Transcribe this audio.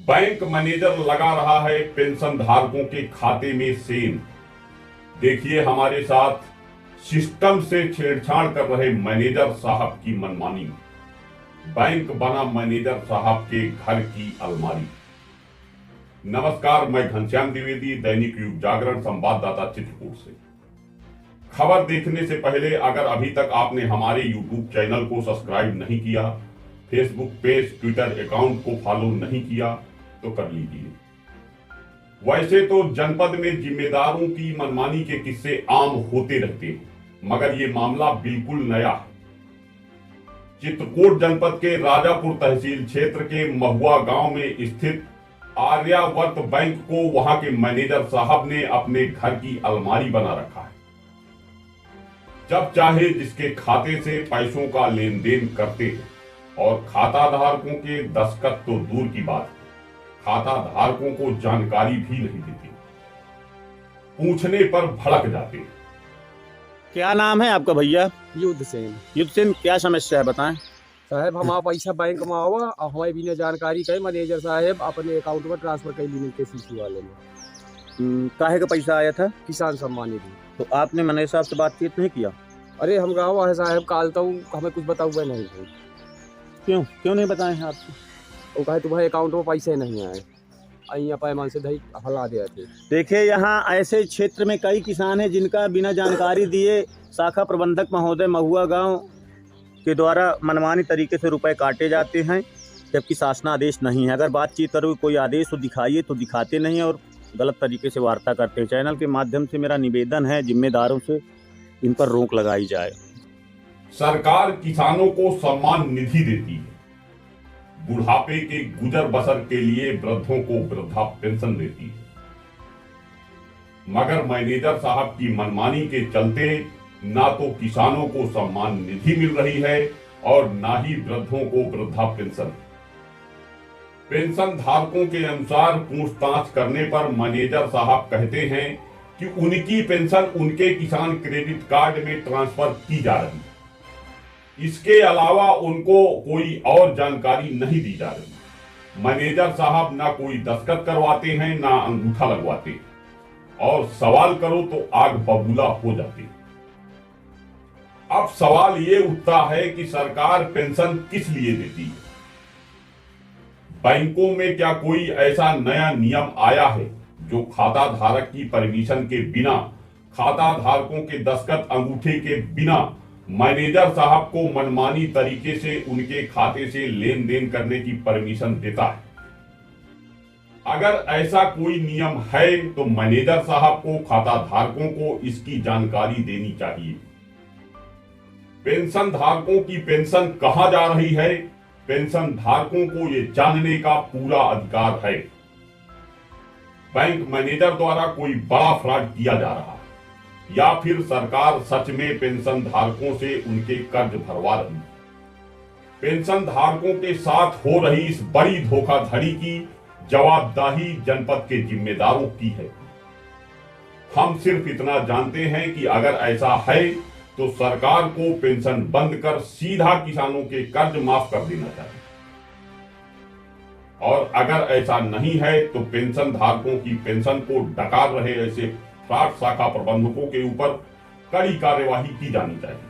Bank manager लगा रहा है पेंशन धारकों के खाते में सेंध। देखिए हमारे साथ सिस्टम से छेड़छाड़ कर रहे मैनेजर साहब की मनमानी। बैंक बना मैनेजर साहब के घर की अलमारी। नमस्कार, मैं घनश्याम द्विवेदी, दैनिक युग जागरण संवाददाता चित्रकूट से। खबर देखने से पहले अगर अभी तक आपने हमारे यूट्यूब चैनल को सब्सक्राइब नहीं किया, फेसबुक पेज, ट्विटर अकाउंट को फॉलो नहीं किया तो कर लीजिए। वैसे तो जनपद में जिम्मेदारों की मनमानी के किस्से आम होते रहते हैं, मगर ये मामला बिल्कुल नया है। चित्रकूट जनपद के राजापुर तहसील क्षेत्र के महुआ गांव में स्थित आर्यावर्त बैंक को वहां के मैनेजर साहब ने अपने घर की अलमारी बना रखा है। जब चाहे जिसके खाते से पैसों का लेन देन करते हैं और खाता धारकों के दस्तखत तो दूर की बात, खाता धारकों को जानकारी भी नहीं देते, पूछने पर भड़क जाते। क्या नाम है आपका भैया? युद्ध सेन। युद्ध सेन, क्या समस्या है बताएं। साहब हमारा पैसा बैंक में आवा और हमारे बिना जानकारी कहे मैनेजर साहब अपने अकाउंट में ट्रांसफर कर ली केसीसी वाले ने। काहे का पैसा आया था? किसान सम्मान निधि। तो आपने मैनेजर साहब से बातचीत नहीं किया? अरे हम गाँव है साहब, काल तो हमें कुछ बताओ हुआ नहीं है। क्यों नहीं बताए हैं आपको? वो कहे तुम्हारे अकाउंट में पैसे नहीं आए, अहिया पैमान से दही हला दिया थे। देखिए, यहाँ ऐसे क्षेत्र में कई किसान हैं जिनका बिना जानकारी दिए शाखा प्रबंधक महोदय महुआ गांव के द्वारा मनमानी तरीके से रुपए काटे जाते हैं, जबकि शासनादेश नहीं है। अगर बातचीत करो कोई आदेश तो दिखाइए, तो दिखाते नहीं और गलत तरीके से वार्ता करते हैं। चैनल के माध्यम से मेरा निवेदन है, जिम्मेदारों से इन पर रोक लगाई जाए। सरकार किसानों को सम्मान निधि देती है, बुढ़ापे के गुजर बसर के लिए वृद्धों को वृद्धा पेंशन देती है, मगर मैनेजर साहब की मनमानी के चलते ना तो किसानों को सम्मान निधि मिल रही है और ना ही वृद्धों को वृद्धा पेंशन। पेंशन धारकों के अनुसार पूछताछ करने पर मैनेजर साहब कहते हैं कि उनकी पेंशन उनके किसान क्रेडिट कार्ड में ट्रांसफर की जा रही है। इसके अलावा उनको कोई और जानकारी नहीं दी जा रही। मैनेजर साहब ना कोई दस्तखत करवाते हैं, ना अंगूठा लगवाते, और सवाल करो तो आग बबूला हो जाती। अब सवाल ये उठता है कि सरकार पेंशन किस लिए देती है? बैंकों में क्या कोई ऐसा नया नियम आया है जो खाता धारक की परमिशन के बिना, खाता धारकों के दस्तखत अंगूठे के बिना मैनेजर साहब को मनमानी तरीके से उनके खाते से लेन देन करने की परमिशन देता है? अगर ऐसा कोई नियम है तो मैनेजर साहब को, खाता धारकों को इसकी जानकारी देनी चाहिए। पेंशन धारकों की पेंशन कहां जा रही है, पेंशन धारकों को यह जानने का पूरा अधिकार है। बैंक मैनेजर द्वारा कोई बड़ा फ्रॉड किया जा रहा है या फिर सरकार सच में पेंशन धारकों से उनके कर्ज भरवा रही है? पेंशन धारकों के साथ हो रही इस बड़ी धोखाधड़ी की जवाबदेही जनपद के जिम्मेदारों की है। हम सिर्फ इतना जानते हैं कि अगर ऐसा है तो सरकार को पेंशन बंद कर सीधा किसानों के कर्ज माफ कर देना चाहिए, और अगर ऐसा नहीं है तो पेंशन धारकों की पेंशन को डकार रहे ऐसे फ्रॉड शाखा प्रबंधकों के ऊपर कड़ी कार्यवाही की जानी चाहिए।